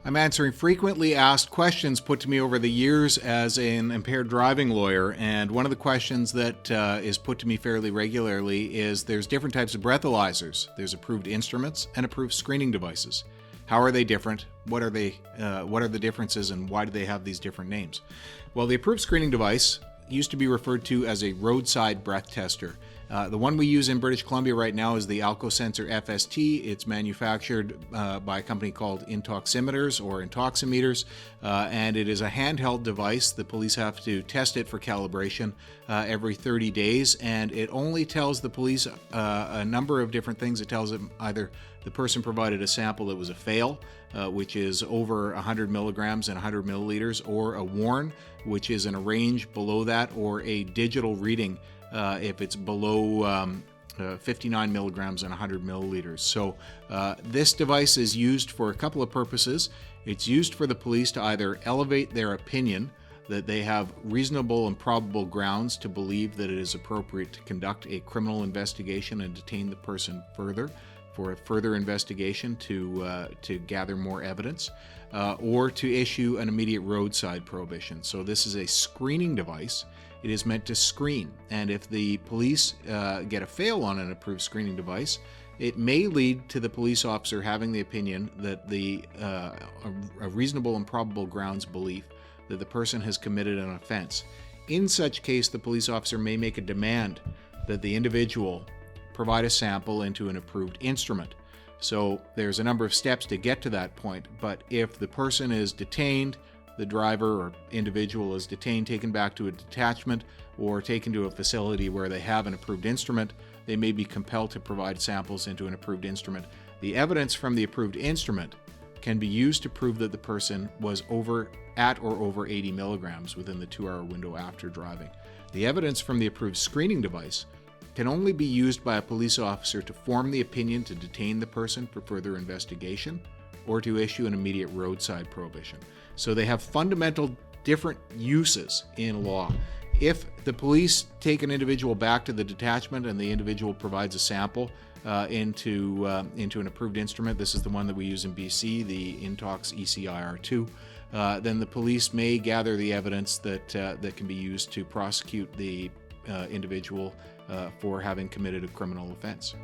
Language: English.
I'm answering frequently asked questions put to me over the years as an impaired driving lawyer, and one of the questions that is put to me fairly regularly is there's different types of breathalyzers. There's approved instruments and approved screening devices. How are they different? What are they? What are the differences, and why do they have these different names? Well, the approved screening device used to be referred to as a roadside breath tester. The one we use in British Columbia right now is the Alcosensor FST. It's manufactured by a company called Intoximeters or Intoximeters, and it is a handheld device. The police have to test it for calibration every 30 days, and it only tells the police a number of different things. It tells them either the person provided a sample that was a fail, which is over 100 milligrams and 100 milliliters, or a warn, which is in a range below that, or a digital reading if it's below 59 milligrams and 100 milliliters. So this device is used for a couple of purposes. It's used for the police to either elevate their opinion that they have reasonable and probable grounds to believe that it is appropriate to conduct a criminal investigation and detain the person further for a further investigation to gather more evidence, or to issue an immediate roadside prohibition. So this is a screening device. It is meant to screen, and if the police get a fail on an approved screening device, it may lead to the police officer having the opinion that a reasonable and probable grounds belief that the person has committed an offense. In such case, the police officer may make a demand that the individual provide a sample into an approved instrument. So there's a number of steps to get to that point, but if the person is detained, the driver or individual is detained, taken back to a detachment, or taken to a facility where they have an approved instrument, they may be compelled to provide samples into an approved instrument. The evidence from the approved instrument can be used to prove that the person was at or over 80 milligrams within the 2-hour window after driving. The evidence from the approved screening device can only be used by a police officer to form the opinion to detain the person for further investigation or to issue an immediate roadside prohibition. So they have fundamental different uses in law. If the police take an individual back to the detachment and the individual provides a sample into an approved instrument, this is the one that we use in BC, the Intox ECIR2, then the police may gather the evidence that can be used to prosecute the individual for having committed a criminal offense.